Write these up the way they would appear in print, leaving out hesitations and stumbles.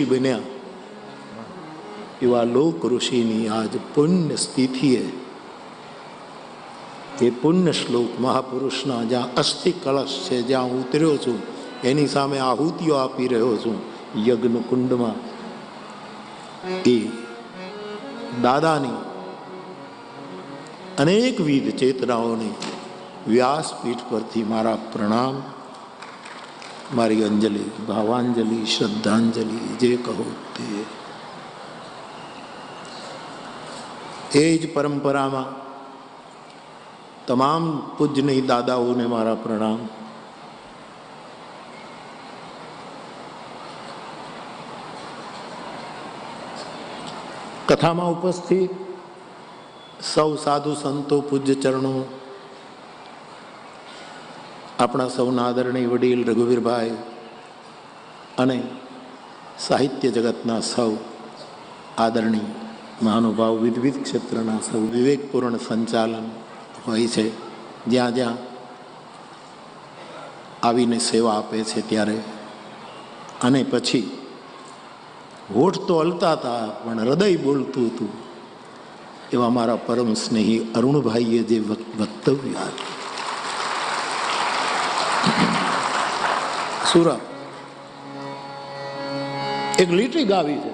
ઋષિ બન્યા એવા લોક ઋષિની આજ પુણ્ય સ્થિતિએ એ પુણ્ય શ્લોક મહાપુરુષના જ્યાં અસ્થિ કળશ છે, જ્યાં હું ઉતર્યો છું, એની સામે આહુતિઓ આપી રહ્યો છું યજ્ઞ કુંડમાં, એ દાદાની અનેકવિધ ચેતનાઓની વ્યાસપીઠ પરથી મારા પ્રણામ, મારી અંજલિ, ભાવાંજલિ, શ્રદ્ધાંજલિ, જે કહો તે. એ જ પરંપરામાં તમામ પૂજનીય દાદાઓને મારા પ્રણામ. કથામાં ઉપસ્થિત સૌ સાધુ સંતો, પૂજ્ય ચરણો, આપણા સૌના આદરણીય વડીલ રઘુવીરભાઈ અને સાહિત્ય જગતના સૌ આદરણીય મહાનુભાવ, વિવિધ ક્ષેત્રના સૌ વિવેકપૂર્ણ સંચાલન હોય છે, જ્યાં જ્યાં આવીને સેવા આપે છે ત્યારે. અને પછી હોઠ તો હલતા હતા પણ હૃદય બોલતું હતું એવા મારા પરમ સ્નેહી અરુણભાઈએ જે વક્તવ્ય આપ્યું, સુરત એક લીટી ગાવી છે,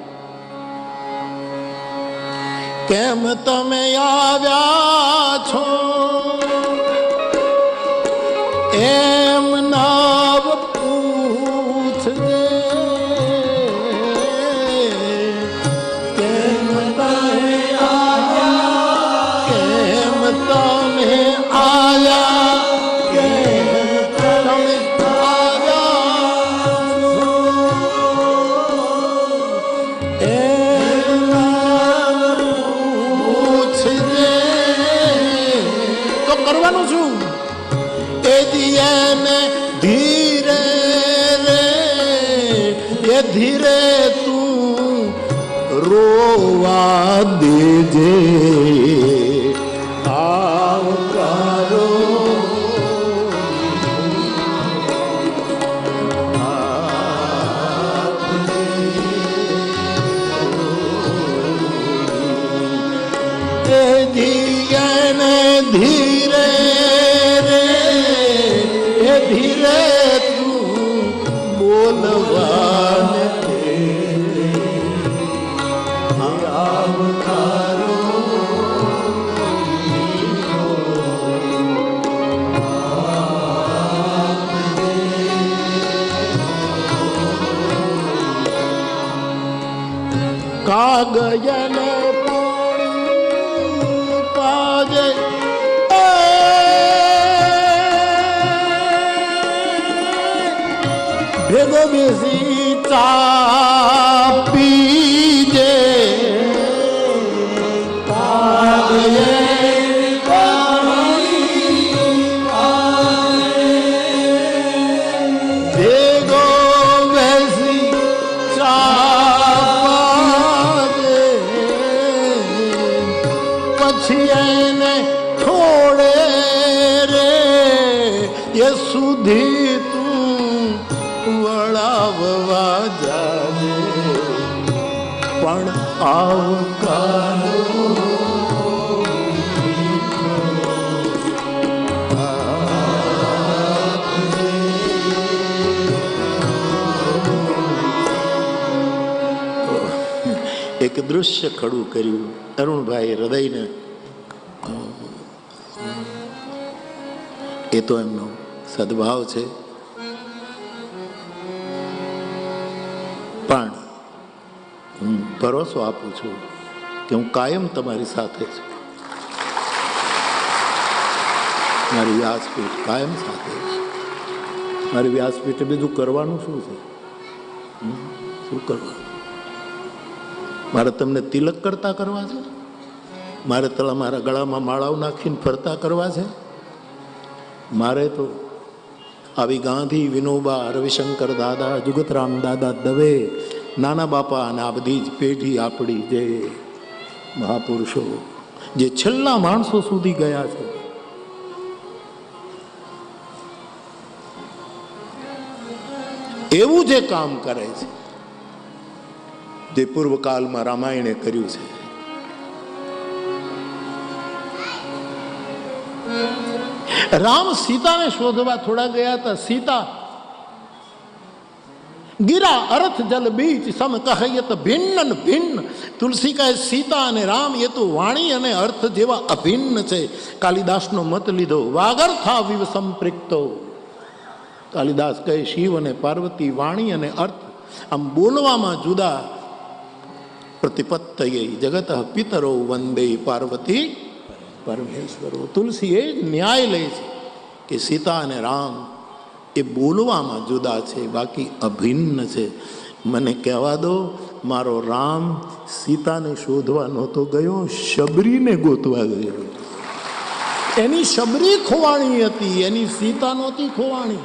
કેમ તમે આવ્યા છો એમ નાવ પૂછજે, કેમ તમે આવ્યા, કેમ તમે આવ્યા, કેમ તમે કરવાનું છું એ દિયાને ધીરે રે, એ ધીરે તું રોવા દેજે, આવકારો એ દિયાને ધીરે ધીરે તું બોલવાને આવકારો કાગયને પાણી પાજે ભેગો બેસી ચા પીજે, ભેગો બેસી ચા પાજે, પછી એને છોડે રે એ સુધી વળાવવા જાજે, પણ આવકારો એક દૃશ્ય ખડું કર્યું અરુણભાઈ હૃદયને. એ તો એમનો સદભાવ છે, પણ હું ભરોસો આપું છું કે હું કાયમ તમારી સાથે છું. મારી વ્યાસપીઠ કાયમ સાથે છે. મારી વ્યાસપીઠે બીજું કરવાનું શું છે? શું કરવાનું? મારે તમને તિલક કરતા કરવા છે? મારે મારા ગળામાં માળાઓ નાખીને ફરતા કરવા છે? મારે તો આવી ગાંધી, વિનોબા, રવિશંકર દાદા, જુગતરામ દાદા દવે, નાના બાપા અને આ બધી જ પેઢી આપણી જે મહાપુરુષો જે છેલ્લા માણસો સુધી ગયા છે, એવું જે કામ કરે છે જે પૂર્વકાળમાં રામાયણે કર્યું છે. રામ સીતાને શોધવા થોડા ગયા હતા. સીતા ગીરા અર્થ જલ બીચ સમ કહયત ભિન્ન ભિન્ન. તુલસી કહે સીતા અને રામ એ તો વાણી અને અર્થ જેવા અભિન્ન છે. કાલિદાસનો મત લીધો વાગર્થા વિવ સંપ્રિક્તો. કાલિદાસ કહે શિવ અને પાર્વતી વાણી અને અર્થ આમ બોલવામાં જુદા. પ્રતિપત્તયે જગત પિતરો વંદે પાર્વતી પરમેશ્વરો. તુલસી એ જ ન્યાય લે છે કે સીતા અને રામ એ બોલવામાં જુદા છે, બાકી અભિન્ન છે. મને કહેવા દો, મારો રામ સીતાને શોધવા નહોતો ગયો, શબરીને ગોતવા ગયો. એની શબરી ખોવાણી હતી, એની સીતા નહોતી ખોવાણી.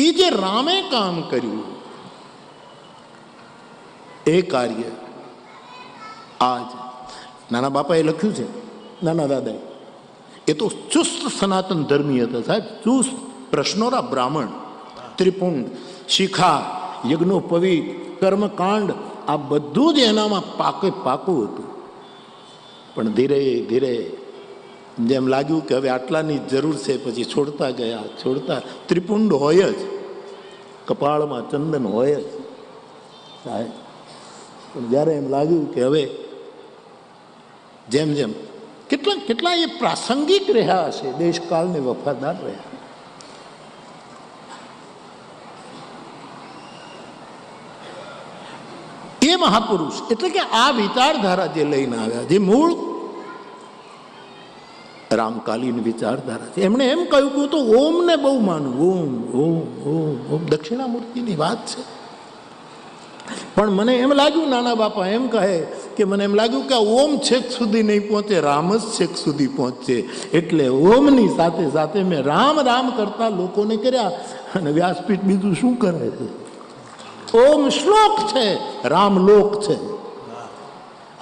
એ જે રામે કામ કર્યું એ કાર્ય આજ નાના બાપાએ લખ્યું છે, નાના દાદાએ. એ તો ચુસ્ત સનાતન ધર્મી હતા સાહેબ, ચુસ્ત. પ્રશ્નોરા બ્રાહ્મણ, ત્રિપુંડ, શિખા, યજ્ઞોપવિત, કર્મકાંડ, આ બધું જ એનામાં પાકું હતું. પણ ધીરે ધીરે જેમ લાગ્યું કે હવે આટલાની જરૂર છે, પછી છોડતા ગયા. છોડતા ત્રિપુંડ હોય જ, કપાળમાં ચંદન હોય જ સાહેબ. પણ જ્યારે એમ લાગ્યું કે હવે જેમ જેમ કેટલા એ પ્રાસંગિક રહ્યા હશે, દેશકાળને વફાદાર રહ્યા. એ મહાપુરુષ એટલે કે આ વિચારધારા જે લઈને આવ્યા, જે મૂળ રામકાલીન વિચારધારા છે. એમણે એમ કહ્યું કે તો ઓમને બહુ માનું, ઓમ ઓમ ઓમ ઓમ દક્ષિણામૂર્તિની વાત છે. પણ મને એમ લાગ્યું, નાના બાપા એમ કહે કે મને એમ લાગ્યું કે આ ઓમ છેક સુધી નહીં પહોંચે, રામ જ છેક સુધી પહોંચશે. એટલે ઓમની સાથે સાથે મેં રામ રામ કરતા લોકોને કર્યા. અને વ્યાસપીઠ બીજું શું કરે છે? ઓમ શ્લોક છે, રામ લોક છે.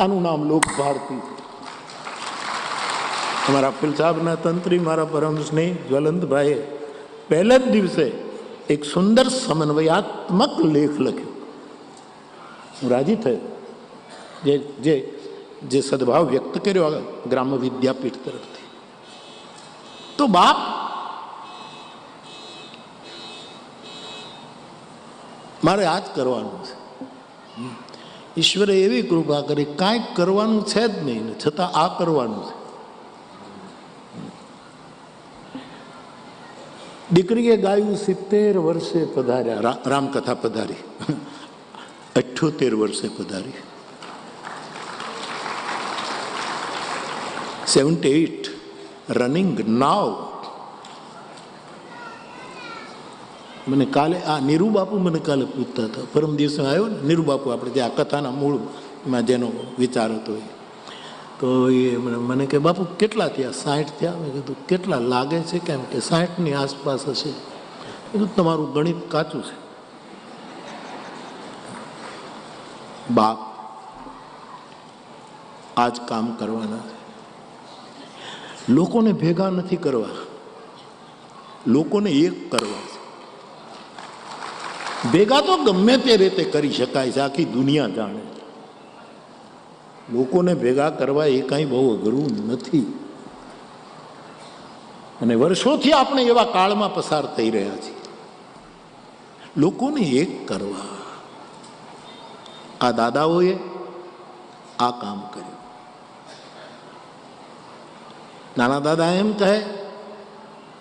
આનું નામ લોક ભારતી છે. અમારા ફૂલ સાહેબના તંત્રી, મારા પરમ સ્નેહી જ્વલંતભાઈએ પહેલા જ દિવસે એક સુંદર સમન્વયાત્મક લેખ લખ્યો. હું રાજી થયો. જે સદભાવ વ્યક્ત કર્યો ગ્રામ્ય વિદ્યાપીઠ તરફથી. તો બાપ મારે આ જ કરવાનું છે. ઈશ્વરે એવી કૃપા કરી, કાંઈક કરવાનું છે જ નહીં, છતાં આ કરવાનું છે. દીકરીએ ગાયું 70 વર્ષે પધાર્યા, રામકથા પધારી, 78 વર્ષે પધારી, 78 રનિંગ નાવ. મને કાલે આ નીરુ બાપુ મને કાલે પૂછતા હતા, પરમ દિવસે આવ્યો ને નીરુ બાપુ, આપણે જે આ કથાના મૂળમાં જેનો વિચાર હતો એ. તો એ મને કે બાપુ કેટલા થયા? 60 થયા. મેં કીધું કેટલા લાગે છે? કેમ કે 60ની આસપાસ હશે. કીધું તમારું ગણિત કાચું છે. બાપ આ જ કામ કરવાના છે. લોકોને ભેગા નથી કરવા, લોકોને એક કરવા છે. ભેગા તો ગમે તે રીતે કરી શકાય છે, આખી દુનિયા જાણે. લોકોને ભેગા કરવા એ કાંઈ બહુ અઘરું નથી. અને વર્ષોથી આપણે એવા કાળમાં પસાર થઈ રહ્યા છીએ. લોકોને એક કરવા આ દાદાઓએ આ કામ કર્યું. નાના દાદા એમ કહે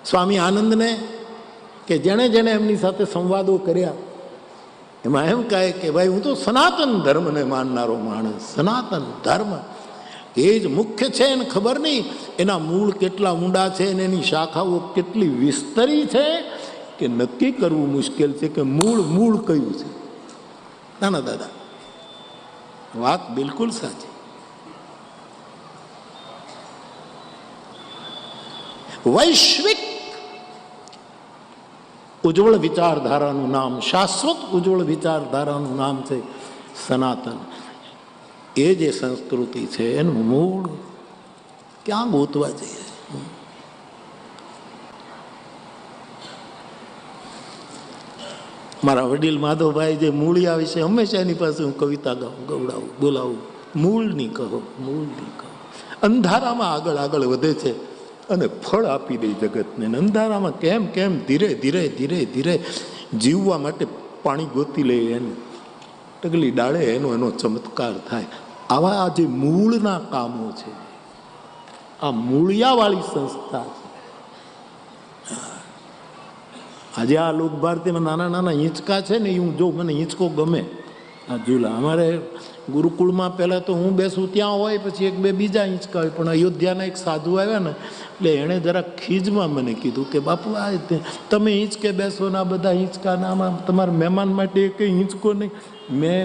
સ્વામી આનંદને કે જેણે જેણે એમની સાથે સંવાદો કર્યા એમાં એમ કહે કે ભાઈ હું તો સનાતન ધર્મને માનનારો માણસ, સનાતન ધર્મ એ જ મુખ્ય છે. એને ખબર નહીં એના મૂળ કેટલા ઊંડા છે અને એની શાખાઓ કેટલી વિસ્તરી છે કે નક્કી કરવું મુશ્કેલ છે કે મૂળ કયું છે. નાના દાદા વાત બિલકુલ સાચી. વૈશ્વિક ઉજ્જવળ વિચારધારાનું નામ, શાશ્વત ઉજ્જવળ વિચારધારાનું નામ છે સનાતન. એ જે સંસ્કૃતિ છે એનું મૂળ ક્યાં ગોતવા જઈએ? મારા વડીલ માધવભાઈ જે મૂળિયા વિશે હંમેશા એની પાસે હું કવિતા ગાઉં, ગવડાવું, બોલાવું. મૂળની કહો, મૂળની કહો. અંધારામાં આગળ આગળ વધે છે અને ફળ આપી દે જગતને. અંધારામાં કેમ કેમ ધીરે ધીરે ધીરે ધીરે જીવવા માટે પાણી ગોતી લે, એને ટગલી ડાળે એનો ચમત્કાર થાય. આવા જે મૂળના કામો છે, આ મૂળિયાવાળી સંસ્થા છે. આજે આ લોક ભારતીમાં નાના નાના હિંચકા છે ને, એ હું જો, મને હિંચકો ગમે. આ ઝૂલા અમારે ગુરુકુળમાં પહેલાં તો હું બેસું ત્યાં હોય, પછી એક બે બીજા હિંચકા હોય. પણ અયોધ્યાના એક સાધુ આવ્યા ને, એટલે એણે જરા ખીજમાં મને કીધું કે બાપુ આ તમે હિંચકે બેસો ને આ બધા હિંચકાના આમાં તમારા મહેમાન માટે કંઈ હિંચકો નહીં. મેં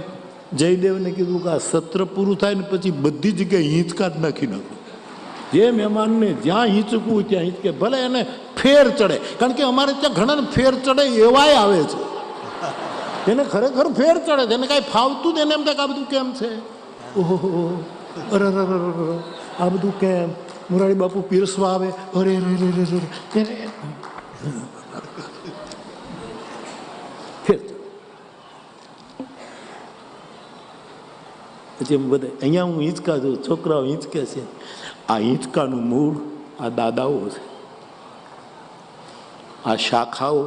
જયદેવને કીધું કે આ સત્ર પૂરું થાય ને પછી બધી જગ્યાએ હિંચકા જ નાખી નાખો. જે મહેમાનને જ્યાં હિંચકવું ત્યાં હિંચકે, ભલે એને ફેર ચડે. કારણ કે અમારે ત્યાં ઘણાને ફેર ચડે એવાય આવે છે, એને ખરેખર ફેર ચડે છે, એને કાંઈ ફાવતું જ, એને એમ થાય કે આ બધું કેમ છે, ઓહો અરે આ બધું કેમ. મોરારી બાપુ પીરસવા આવે, અરે ફેર પછી એમ બધે. અહીંયા હું હિંચકા જોઉં, છોકરાઓ હિંચકે છે. આ હિંચકાનું મૂળ આ દાદાઓ છે, આ શાખાઓ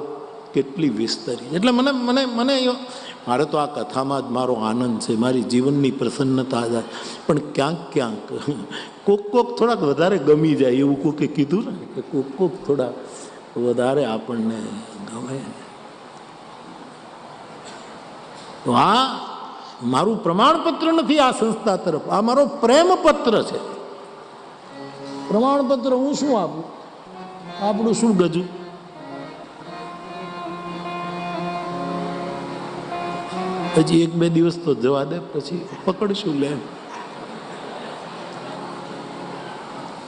કેટલી વિસ્તરી. એટલે મને મને મને મારે તો આ કથામાં જ મારો આનંદ છે, મારી જીવનની પ્રસન્નતા જાય. પણ ક્યાંક ક્યાંક કોક થોડાક વધારે ગમી જાય એવું કોકે કીધું ને, કે કોક થોડા વધારે આપણને ગમે. તો આ મારું પ્રમાણપત્ર નથી આ સંસ્થા તરફ, આ મારો પ્રેમપત્ર છે. પ્રમાણપત્ર હું શું આપું, આપણું શું ગજું. હજી એક બે દિવસ તો જવા દે, પછી પકડશું લે.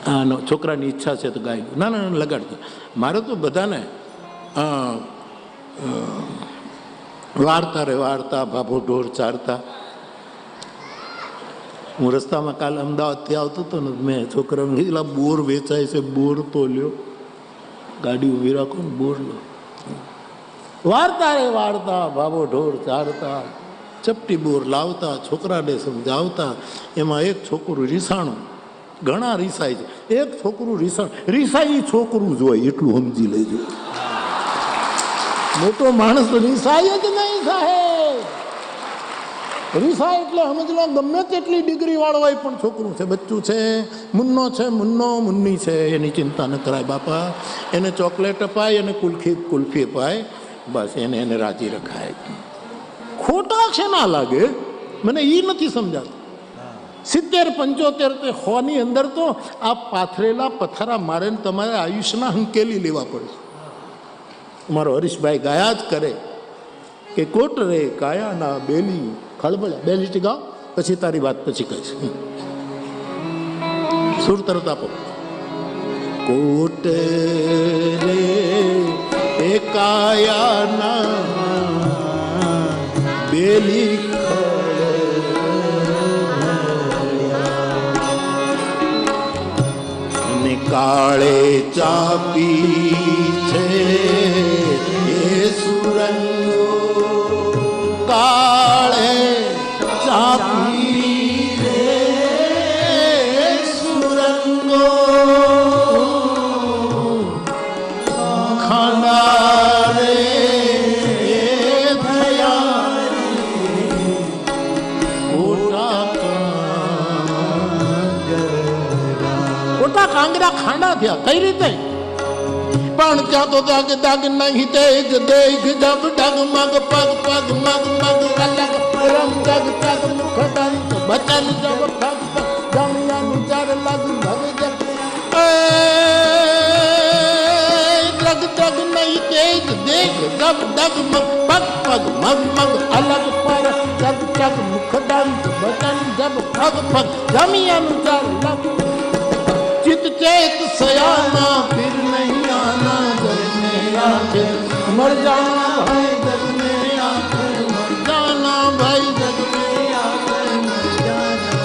હા, છોકરાની ઈચ્છા છે તો ગાઈ દો. ના ના લગાડજો. મારે તો બધાને વાર્તા રે વાર્તા, ભાભો ઢોર ચારતા. હું રસ્તામાં કાલે અમદાવાદથી આવતો હતો ને, મેં છોકરાને કીધેલા બોર વેચાય છે, બોર તો લ્યો, ગાડી ઊભી રાખો ને બોર લો. વાર્તા રે વાર્તા, ભાભો ઢોર ચારતા, ચપટી બોર લાવતા, છોકરાને સમજાવતા. એમાં એક છોકરું રીસાણું, ઘણા રીસાય છે, એક છોકરું રીસાય છોકરું જ હોય એટલું સમજી લેજો. મોટો માણસ રીસાય જ નહીં સાહેબ. રીસાય એટલે સમજ લો ગમે તેટલી ડિગ્રી વાળો હોય પણ છોકરું છે, બચ્ચું છે, મુન્નો છે, મુન્ની છે, એની ચિંતા ન કરાય બાપા. એને ચોકલેટ અપાય, એને કુલ્ફી અપાય, બસ એને રાજી રખાય. ખોટા છે ના લાગે, મને એ નથી સમજાતું. 70-75 હોની અંદર તો આ પાથરેલા પથ્થરા મારે તમારે આયુષ્યના હંકેલી લેવા પડશે. મારો હરીશભાઈ ગાયા જ કરે કે કોટ રે કાયાના બેલી ખળબળ્યા. બે લીટી ગાઓ, પછી તારી વાત પછી કહીશ. સુર તરત આપો. કોટ રે એ કાયાના બેલી અને કાળે ચાપી છે એ સુરંગો, કાળે ચાપી રે સુરંગો, ખાંડા રે કાંગરા ખાંડા થયા. કઈ રીતે? પણ ત્યાં તો દાગ દાગ નહીં દેખ દેખ ડબ ડગ મગ પગ પગ મગ મગ અલગ રંગ જગ તગ મુખ દંત બચન જબ પગ પગ જમિયાનું ચાર લગ ભગ જગ ડગ ડગ નહીં દેખ દેખ ડબ ડગ મગ પગ પગ મગ મગ અલગ પર જગ જગ મુખ દંત બચન જબ પગ પગ જમિયાનું ચાર લગ चित चेत सयाना फिर नहीं आना जग में आखिर मर जाना भाई जग में आखिर मर जाना भाई जग में आखिर मर जाना.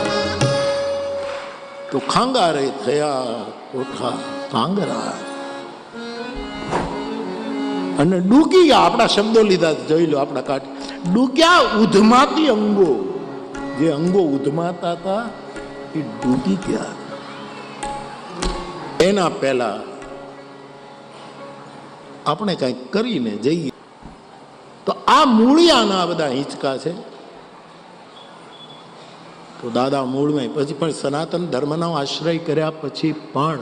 तो खांगारे थया कोठा कांगरा અને ડૂકી ગયા. આપણા શબ્દો લીધા, જોઈ લો આપણા કાઢ. ડૂક્યા ઉધમાતી અંગો, જે અંગો ઉધમાતા હતા એ ડૂકી ગયા. એના પહેલા આપણે કંઈક કરીને જઈએ. તો આ મૂળિયાના બધા હિંચકા છે. તો દાદા મૂળમાં પછી પણ સનાતન ધર્મનો આશ્રય કર્યા પછી પણ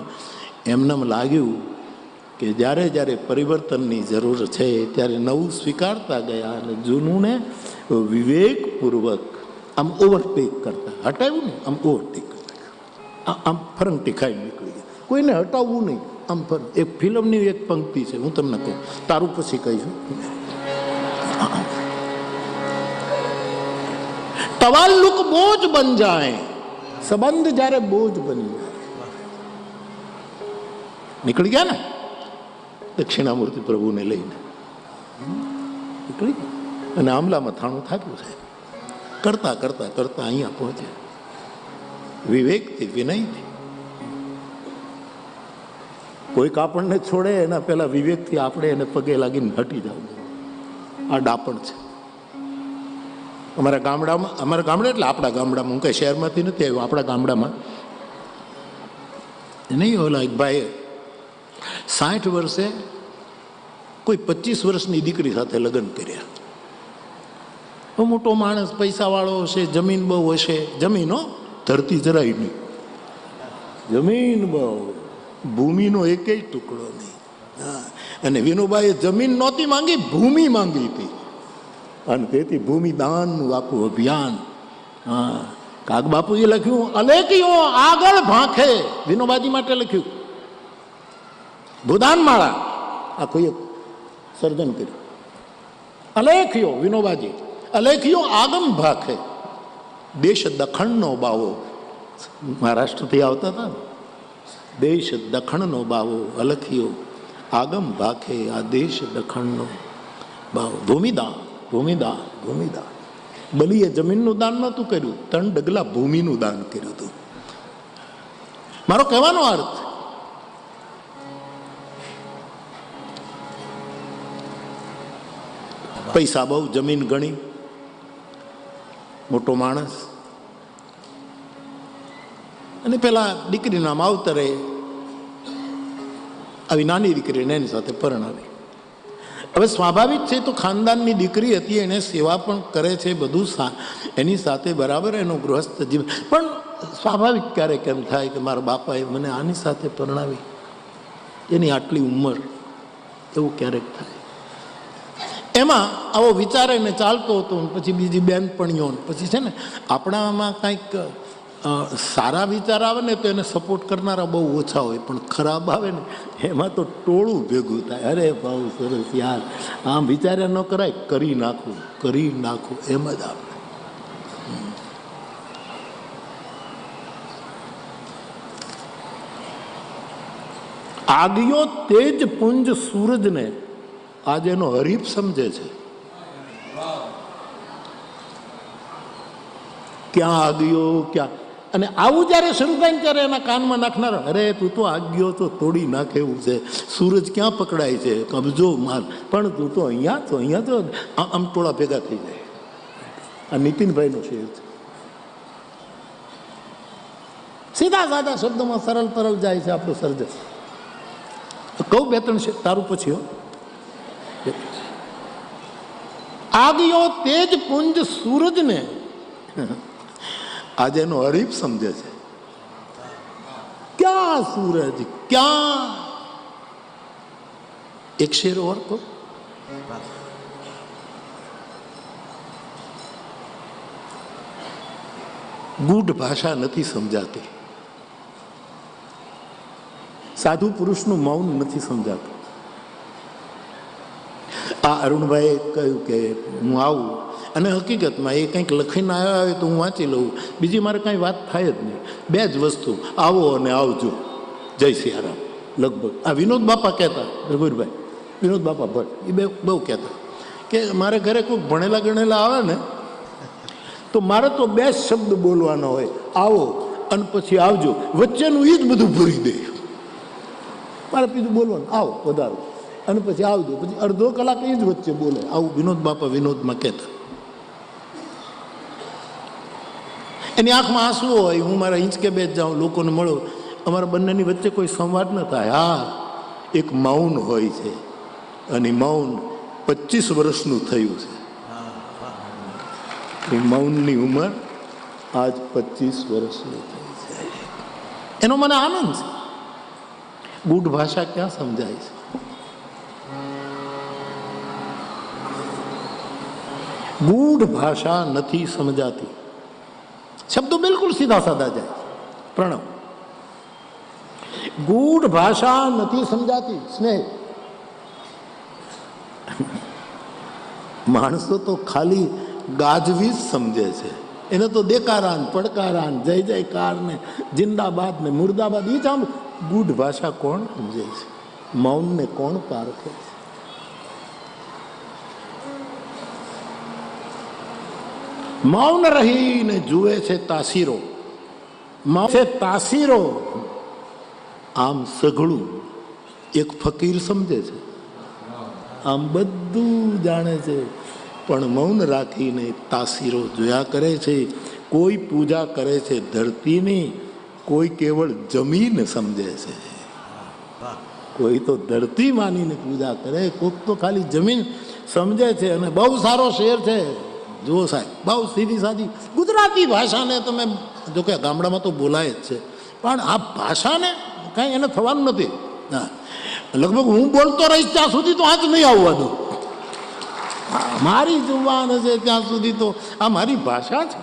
એમને લાગ્યું કે જ્યારે જ્યારે પરિવર્તનની જરૂર છે ત્યારે નવું સ્વીકારતા ગયા અને જૂનુંને વિવેકપૂર્વક આમ ઓવરટેક કરતા. હટાવ્યું ને આમ ઓવરટેક કરતા, આમ ફરંગટી ખાઈ નીકળી ગયા. કોઈને હટાવવું નહીં. આમ એક ફિલ્મની એક પંક્તિ છે, હું તમને કહું, તારું પછી કહીશું. તવાલ્લુક બોझ બન જાય, સંબંધ જ્યારે બોझ બની જાય. નીકળી ગયા ને દક્ષિણામૂર્તિ પ્રભુને લઈને, નીકળી ગયા અને આમલામાં થાણું થાક્યું છે. કરતા કરતા કરતા અહીંયા પહોંચે વિવેકથી, વિનયથી. કોઈક આપણને છોડે એના પહેલા વિવેકથી આપણે એને પગે લાગીને હટી જવું. આ ડાપણ છે. અમારા ગામડા એટલે આપણા ગામડામાં, હું કઈ શહેરમાંથી નથી આવ્યો, આપણા ગામડામાં નહીં. ઓલા એક ભાઈ 60 વર્ષે કોઈ 25 વર્ષની દીકરી સાથે લગ્ન કર્યા. મોટો માણસ, પૈસા વાળો હશે, જમીન બહુ હશે. જમીનો ધરતી જરાય નહીં, જમીન બહુ, ભૂમિનો એકેય ટુકડો નહીં. અને વિનોબાઈએ જમીન નહોતી માંગી, ભૂમિ માંગી હતી. અને તેથી ભૂમિ દાનનું આખું અભિયાન. હા, કાગબાપુએ લખ્યું, અલેખીઓ આગળ ભાંખે, વિનોબાજી માટે લખ્યું. ભૂદાન માળા આખું એક સર્જન કર્યું. અલેખીઓ વિનોબાજી, અલેખીઓ આગમ ભાખે, દેશ દખણનો બાવો. મહારાષ્ટ્રથી આવતા હતા ને. દેશ દખણનો બાવો, અલખીઓ આગમ ભાખે, આ દેશ દખણનો બાવો. ભૂમિદાન, ભૂમિદાન, ભૂમિદાન. બલીએ જમીનનું દાન નહોતું કર્યું, 3 ડગલા ભૂમિનું દાન કર્યું હતું. મારો કહેવાનો અર્થ, પૈસા બહુ, જમીન ઘણી, મોટો માણસ. અને પેલા દીકરીના માવતરે આવી નાની દીકરીને એની સાથે પરણાવી. હવે સ્વાભાવિક છે, તો ખાનદાનની દીકરી હતી, એને સેવા પણ કરે છે, બધું એની સાથે બરાબર એનું ગૃહસ્થ જીવન. પણ સ્વાભાવિક ક્યારેક એમ થાય કે મારા બાપાએ મને આની સાથે પરણાવી, એની આટલી ઉંમર, એવું ક્યારેક થાય. એમાં આવો વિચાર એને ચાલતો હતો. પછી બીજી બેનપણીઓ, પછી છે ને આપણામાં કંઈક સારા વિચાર આવે ને તો એને સપોર્ટ કરનારા બહુ ઓછા હોય, પણ ખરાબ આવે ને એમાં તો ટોળું ભેગું થાય. અરે બહુ સરસ યાર, આમ વિચાર્યા ન કરાય, કરી નાખવું, કરી નાખવું, એમ જ આપણે. આગિયો તેજ પુંજ સૂરજને આજે એનો હરીફ સમજે છે. ક્યાં આગિયો, ક્યાં. અને આવું જયારે શરૂ થાય ત્યારે એના કાનમાં નાખનાર, અરે તું તો આગિયો તો તોડી નાખે એવું છે, સૂરજ ક્યાં પકડાય છે, કબજો માલ, પણ તું તો અહીંયા તો, અહીંયા તો આમ ટોળા ભેગા થઈ જાય. આ નીતિનભાઈનો શેર છે. સીધા સાદા શબ્દોમાં સરળ તરલ જાય છે આપણું સર્જન. કહું 2-3 છે, તારું પછી હો. આગિયો તેજ પુંજ સૂરજને આજે એનો હરીફ સમજે છે. ક્યાં સૂરજ, ક્યાં. એક શેર ઓર કહો. ગૂઢ ભાષા નથી સમજાતી, સાધુ પુરુષનું મૌન નથી સમજાતું. આ અરુણભાઈએ કહ્યું કે હું આવું, અને હકીકતમાં એ કંઈક લખીને આવ્યા હોય તો હું વાંચી લઉં, બીજી મારે કાંઈ વાત થાય જ નહીં. 2 જ વસ્તુ, આવો અને આવજો, જય સિયારામ. લગભગ આ વિનોદ બાપા કહેતા, રઘુવીરભાઈ વિનોદ બાપા ભટ્ટ, એ બહુ કહેતા કે મારે ઘરે કોઈ ભણેલા ગણેલા આવે ને તો મારે તો 2 શબ્દ બોલવાના હોય, આવો અને પછી આવજો. વચ્ચેનું એ જ બધું ભરી દે. મારે બીજું બોલવાનું, આવો પધારો. અને પછી આવજો, પછી અડધો કલાક એ જ વચ્ચે બોલે. આવું વિનોદ બાપા વિનોદમાં કહેતા. એની આંખમાં આંસુ હોય, હું મારા હિંચકે બેસ જાઉં, લોકોને મળો, અમારા બંનેની વચ્ચે કોઈ સંવાદ ન થાય. હા, એક મૌન હોય છે, અને મૌન 25 વર્ષનું થયું છે. એ મૌનની ઉંમર આજ 25 વર્ષની થઈ છે. એનો મને આનંદ છે. ગૂઢ ભાષા ક્યાં સમજાય છે? ગૂઢ ભાષા નથી સમજાતી. શબ્દો બિલકુલ સીધા સાદા જાય. પ્રણવ. ગૂઢ ભાષા નથી સમજાતી. સ્નેહ. માણસો તો ખાલી ગાજવી જ સમજે છે. એને તો દેકારાન, પડકારાન, જય જયકાર ને જિંદાબાદ ને મુર્દાબાદ એ જ આમ. ગૂઢ ભાષા કોણ સમજે છે? મૌનને કોણ પારખે છે? મૌન રહીને જુએ છે તાસીરો. મૌન છે તાસીરો. આમ સઘળું એક ફકીર સમજે છે, આમ બધું જાણે છે, પણ મૌન રાખીને તાસીરો જોયા કરે છે. કોઈ પૂજા કરે છે ધરતીની, કોઈ કેવળ જમીન સમજે છે. કોઈ તો ધરતી માનીને પૂજા કરે, કોઈક તો ખાલી જમીન સમજે છે. અને બહુ સારો શેર છે, જુઓ સાહેબ, બહુ સીધી સાદી ગુજરાતી ભાષાને તમે જો કે ગામડામાં તો બોલાય જ છે, પણ આ ભાષાને કાંઈ એને થવાનું નથી. હા, લગભગ હું બોલતો રહીશ ત્યાં સુધી તો આ જ નહીં આવવાનું. મારી જુબાન હશે ત્યાં સુધી તો આ મારી ભાષા છે.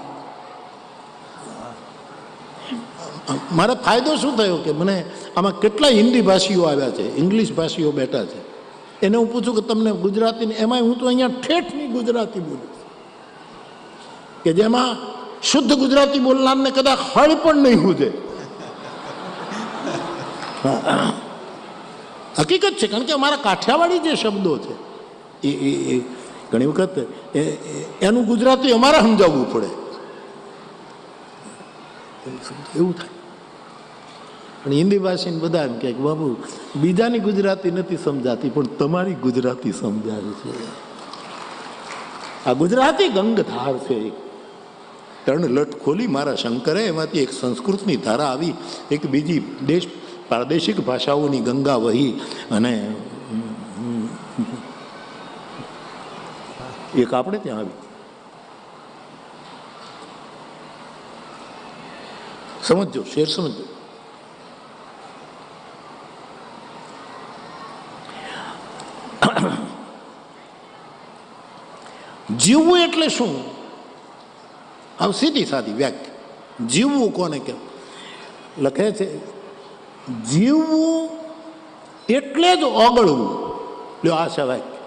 મારે ફાયદો શું થયો કે મને આમાં કેટલા હિન્દી ભાષીઓ આવ્યા છે, ઇંગ્લિશ ભાષીઓ બેઠા છે. એને હું પૂછું કે તમને ગુજરાતીને, એમાંય હું તો અહીંયા ઠેઠની ગુજરાતી બોલું કે જેમાં શુદ્ધ ગુજરાતી બોલનારને કદાચ હળ પણ નહીં હુજે. હકીકત છે, કારણ કે અમારા કાઠિયાવાડી જે શબ્દો છે એ ઘણી વખત એનું ગુજરાતી અમારે સમજાવવું પડે, એવું થાય. પણ હિન્દી ભાષીને બધા એમ કે બાબુ બીજાની ગુજરાતી નથી સમજાતી, પણ તમારી ગુજરાતી સમજાવે છે. આ ગુજરાતી ગંગધાર છે. ત્રણ લટ ખોલી મારા શંકરે, એમાંથી એક સંસ્કૃતની ધારા આવી, એક બીજી પ્રાદેશિક ભાષાઓની ગંગા વહી, અને એક આપણે ત્યાં આવી. સમજો, શેર સમજો. જીવવું એટલે શું? આમ સીધી સાદી વ્યાખ્યા. જીવવું કોને કેમ લખે છે? જીવવું એટલે જ ઓગળવું. લ્યો આ છે વાક્ય.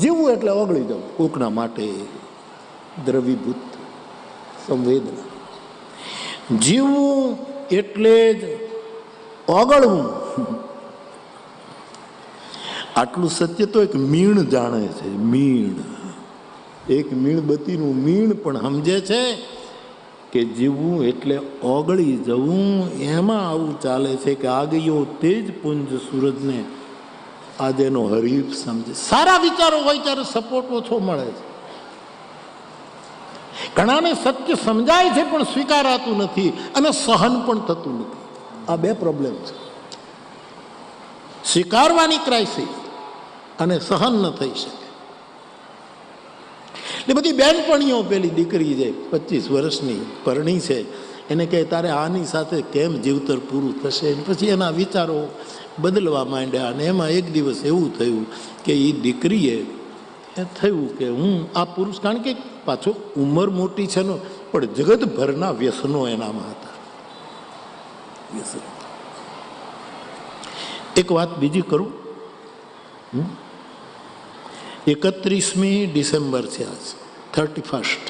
જીવવું એટલે ઓગળી જવું, કોકના માટે દ્રવીભૂત સંવેદના. જીવવું એટલે જ ઓગળવું. આટલું સત્ય તો એક મીણ જાણે છે. મીણ, એક મીણબત્તીનું મીણ પણ સમજે છે કે જીવવું એટલે ઓગળી જવું. એમાં આવું ચાલે છે કે આ ગયો તેજ પુંજ સૂરજને આજેનો હરીફ સમજે. સારા વિચારો હોય ત્યારે સપોર્ટ ઓછો મળે છે. ઘણાને સત્ય સમજાય છે પણ સ્વીકારાતું નથી, અને સહન પણ થતું નથી. આ બે પ્રોબ્લેમ છે. સ્વીકારવાની ક્રાઇસિસ અને સહન ન થઈ શકે. એટલે બધી બેનપણીઓ, પેલી દીકરી છે 25 વર્ષની પરણી છે, એને કહે તારે આની સાથે કેમ જીવતર પૂરું થશે. પછી એના વિચારો બદલવા માંડ્યા, અને એમાં એક દિવસ એવું થયું કે એ દીકરીએ થયું કે હું આ પુરુષ, કારણ કે પાછો ઉંમર મોટી છે ને, પણ જગતભરના વ્યસનો એનામાં હતા. વ્યસન. એક વાત બીજી કરું. 31મી ડિસેમ્બર છે આજ, 31st.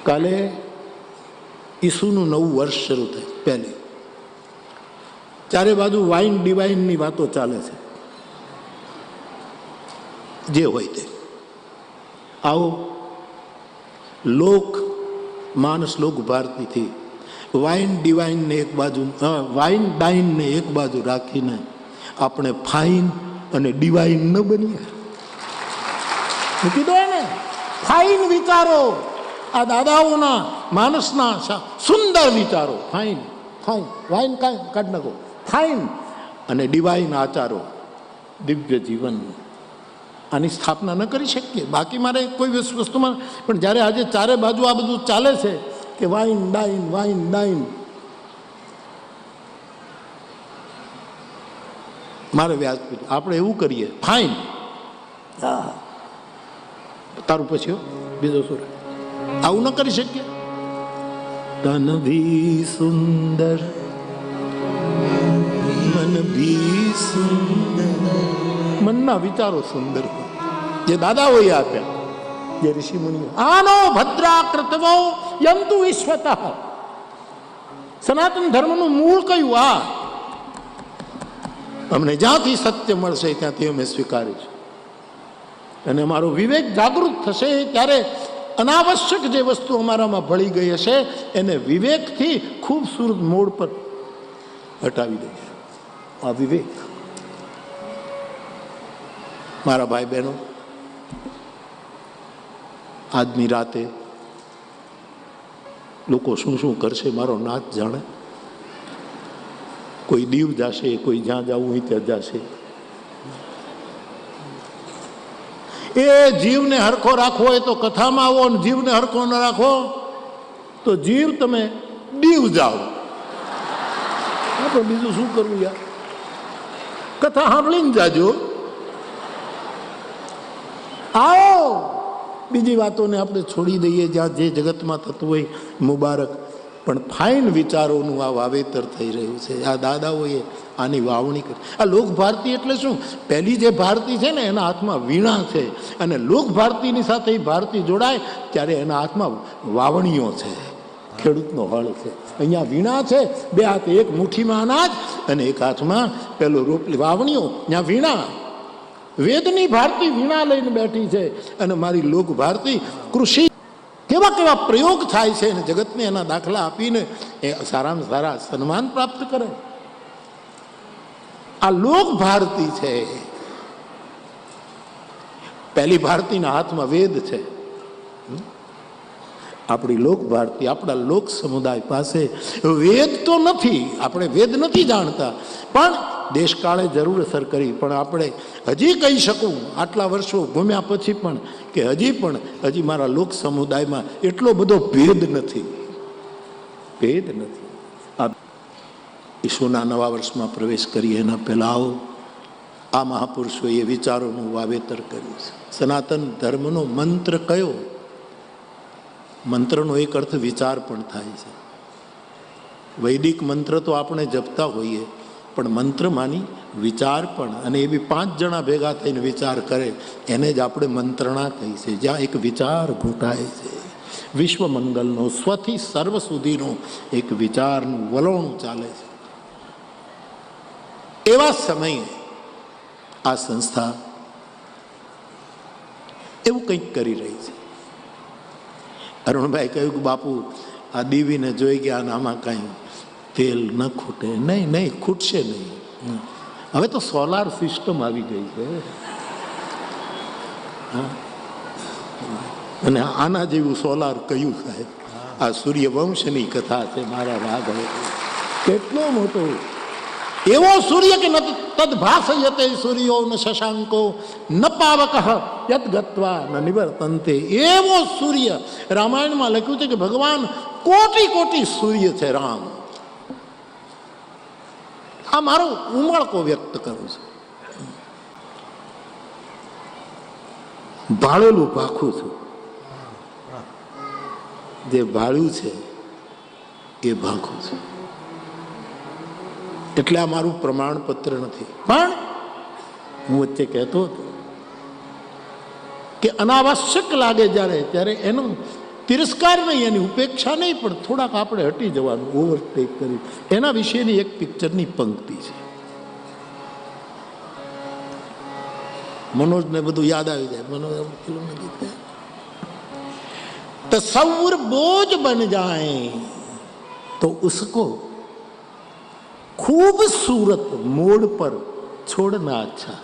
કાલે ઈસુનું નવું વર્ષ શરૂ થાય. પહેલી ચારે બાજુ વાઇન ડિવાઇનની વાતો ચાલે છે. જે હોય તે. આવો લોક માનસ લોક ભારતીથી વાઇન ડિવાઇનને એક બાજુ, વાઇન ડાઇનને એક બાજુ રાખીને આપણે ફાઇન અને ડિવાઇન ન બનીએ. કીધું એને ફાઇન વિચારો, આ દાદાઓના માનસના સુંદર વિચારો. ફાઇન ફાઇન વાઇન કાઢ નાખો. ફાઇન અને ડિવાઇન આચારો, દિવ્ય જીવન, આની સ્થાપના ન કરી શકીએ. બાકી મારે કોઈ વસ્તુમાં પણ જ્યારે આજે ચારે બાજુ આ બધું ચાલે છે કે વાઇન ડાઇન વાઇન ડાઇન, મારે વ્યાસપીઠ આપણે એવું કરીએ ફાઇન, તારું પછી બીજો સુર આવું ન કરી શકીએ. તન ભી સુંદર મન ભી સુંદર, મનના વિચારો સુંદર જે દાદાઓએ આપ્યા, જે ઋષિ મુનિઓ. આનો ભદ્રાકૃતવો યંતુ વિશ્વતઃ. સનાતન ધર્મનું મૂળ કયું? આ અમને જ્યાંથી સત્ય મળશે ત્યાંથી અમે સ્વીકારીશું. અને અમારો વિવેક જાગૃત થશે ત્યારે અનાવશ્યક જે વસ્તુ અમારામાં ભળી ગઈ હશે એને વિવેકથી ખૂબસૂરત મોડ પર હટાવી દઈશું. આ વિવેક. મારા ભાઈ બહેનો, આજની રાતે લોકો શું શું કરશે મારો નાથ જાણે. કોઈ દીવ જશે, કોઈ જ્યાં જવું હોય ત્યાં જશે. એ જીવને હરખો રાખવો હોય તો કથામાં આવો, અને જીવને હરખો ન રાખો તો જીવ તમે દીવ જાઓ. પણ બીજું શું કરવું યાર? કથા સાંભળીને જાજો. આવો બીજી વાતોને આપણે છોડી દઈએ, જ્યાં જે જગતમાં થતું હોય મુબારક. પણ ફાઇન વિચારોનું આ વાવેતર થઈ રહ્યું છે. આ દાદાઓએ આની વાવણી કરી. આ લોક ભારતી એટલે શું? પહેલી જે ભારતી છે ને એના હાથમાં વીણા છે, અને લોક ભારતીની સાથે એ ભારતી જોડાય ત્યારે એના હાથમાં વાવણીઓ છે, ખેડૂતનો હળ છે. અહીંયા વીણા છે, બે હાથે એક મુઠ્ઠીમાં અનાજ અને એક હાથમાં પેલો રોટલી. વાવણીઓ, ત્યાં વીણા. વેદની ભારતી વીણા લઈને બેઠી છે, અને મારી લોક ભારતી કૃષિ. કેવા કેવા પ્રયોગ થાય છે, અને જગતને એના દાખલા આપીને એ સારામાં સારા સન્માન પ્રાપ્ત કરે. આ લોક ભારતી છે. પહેલી ભારતીના હાથમાં વેદ છે. આપણી લોક ભારતી, આપણા લોક સમુદાય પાસે વેદ તો નથી. આપણે વેદ નથી જાણતા, પણ દેશકાળે જરૂર અસર કરી. પણ આપણે હજી કહી શકું આટલા વર્ષો ઘૂમ્યા પછી પણ કે હજી મારા લોક સમુદાયમાં એટલો બધો ભેદ નથી. આ ઈસુના નવા વર્ષમાં પ્રવેશ કરીએ એના પહેલા આવો આ મહાપુરુષોએ વિચારોનું વાવેતર કર્યું છે. સનાતન ધર્મનો મંત્ર કયો? મંત્રનો એક અર્થ વિચાર પણ થાય છે. વૈદિક મંત્ર તો આપણે જપતા હોઈએ, પણ મંત્રમાંની વિચાર પણ, અને એ બી 5 જણા ભેગા થઈને વિચાર કરે એને જ આપણે મંત્રણા કહી છે. જ્યાં એક વિચાર ઘૂંટાય છે, વિશ્વ મંગલનો, સ્વથી સર્વ સુધીનો એક વિચારનું વલણ ચાલે છે. એવા સમયે આ સંસ્થા એવું કંઈક કરી રહી છે. અરુણભાઈ કહ્યું કે બાપુ આ દીવીને જોઈ ગયા, આમાં કાંઈ તેલ ન ખૂટે. નહીં, ખૂટશે નહીં. હવે તો સોલાર સિસ્ટમ આવી ગઈ છે, અને આના જેવું સોલાર કયું સાહેબ? આ સૂર્યવંશની કથા છે મારા રાઘવ. કેટલો મોટો એવો સૂર્ય કે તદ્ભાસયતે સૂર્યો ન શશાંકો ન પાવક યદ ગત્વા ન નિવર્તન્તે. એવો સૂર્ય રામાયણમાં લખ્યું છે કે ભગવાન કોટી કોટી સૂર્ય છે. રામ આ મારો ઉમળકો વ્યક્ત કરું છું. ભાળેલું ભાખું છું. જે ભાળ્યું છે એ ભાખું છું. એટલે આ મારું પ્રમાણપત્ર નથી. પણ હું વચ્ચે કહેતો હતો કે અનાવશ્યક લાગે ત્યારે એનો તિરસ્કાર નહીં, એની ઉપેક્ષા નહીં, પણ થોડાક આપણે હટી જવાનું, ઓવરટેક કરી. એના વિશેની એક પિક્ચરની પંક્તિ છે. મનોજને બધું યાદ આવી જાય. મનોજ ફિલ્મનું ગીત છે, તસવ્વુર બોझ બન જાય તો ઉસકો खूबसूरत मोड़ पर છોડના અચ્છા,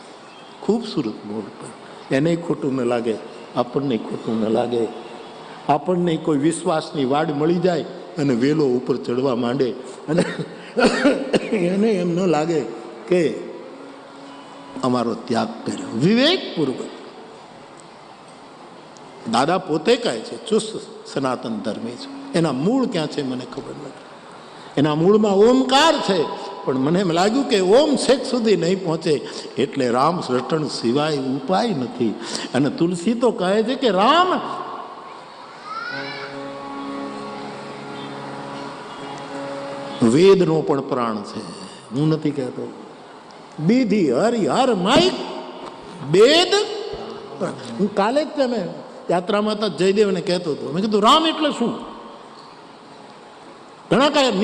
ખૂબસૂરત મોડ પર. એને ખોટું ન લાગે, આપણને ખોટું ન લાગે. આપણને કોઈ વિશ્વાસની વાડ મળી જાય અને વેલો ઉપર ચડવા માંડે અને એને એમ ન લાગે કે અમારો ત્યાગ કર્યો. વિવેકપૂર્વક દાદા પોતે કહે છે ચુસ્ત સનાતન ધર્મી છે. એના મૂળ ક્યાં છે મને ખબર નથી. એના મૂળમાં ઓમકાર છે, પણ મને એમ લાગ્યું કે ઓમ છેક સુધી નહીં પહોંચે એટલે રામ રટણ સિવાય ઉપાય નથી. અને તુલસી તો કહે છે કે રામ વેદનો પણ પ્રાણ છે. હું નથી કહેતો. બીધી હરિ હર માઇક વેદ. હું કાલે જ તમે યાત્રામાં હતા જયદેવને કહેતો હતો, મેં કીધું રામ એટલે શું? ઘણા કાંઈ